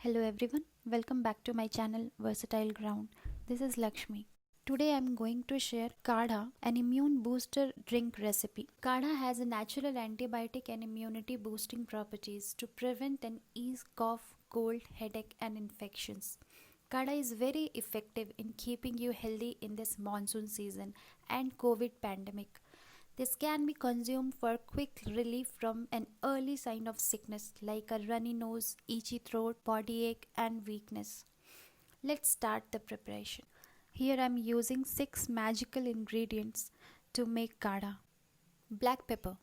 Hello everyone, welcome back to my channel Versatile Ground. This is Lakshmi. Today I am going to share Kadha, an immune booster drink recipe. Kadha has a natural antibiotic and immunity boosting properties to prevent and ease cough, cold, headache and infections. Kadha is very effective in keeping you healthy in this monsoon season and COVID pandemic. This can be consumed for quick relief from an early sign of sickness like a runny nose, itchy throat, body ache, and weakness. Let's start the preparation. Here I am using 6 magical ingredients to make kadha. Black pepper.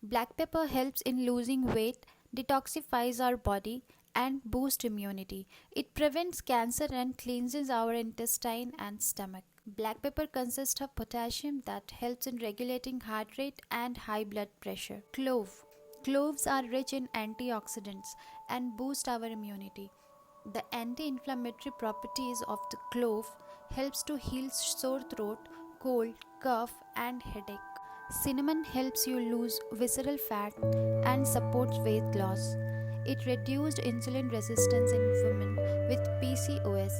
Black pepper helps in losing weight, detoxifies our body, and boosts immunity. It prevents cancer and cleanses our intestine and stomach. Black pepper consists of potassium that helps in regulating heart rate and high blood pressure. Clove. Cloves are rich in antioxidants and boost our immunity. The anti-inflammatory properties of the clove helps to heal sore throat, cold, cough and headache. Cinnamon helps you lose visceral fat and supports weight loss. It reduced insulin resistance in women with PCOS,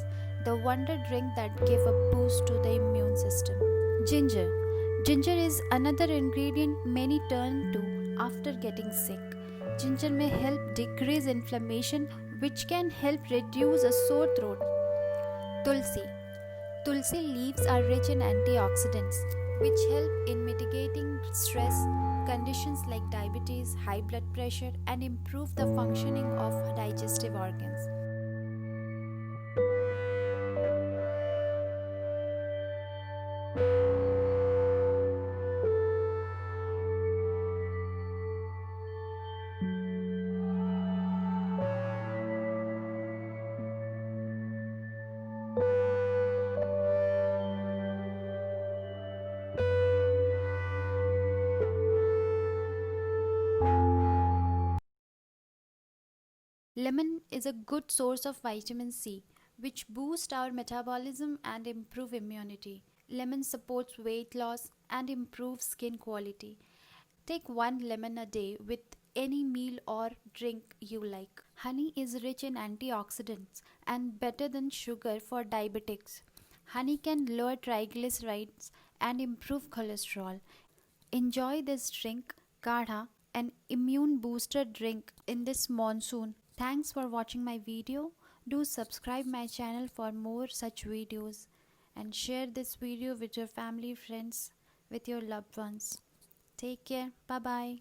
the wonder drink that gave a boost to the immune system. Ginger. Ginger is another ingredient many turn to after getting sick. Ginger may help decrease inflammation, which can help reduce a sore throat. Tulsi. Tulsi leaves are rich in antioxidants, which help in mitigating stress, conditions like diabetes, high blood pressure, and improve the functioning of digestive organs. Lemon is a good source of vitamin C, which boosts our metabolism and improve immunity. Lemon supports weight loss and improves skin quality. Take 1 lemon a day with any meal or drink you like. Honey is rich in antioxidants and better than sugar for diabetics. Honey can lower triglycerides and improve cholesterol. Enjoy this drink, Kadha, an immune booster drink in this monsoon. Thanks for watching my video. Do subscribe my channel for more such videos and share this video with your family, friends, with your loved ones. Take care. Bye bye.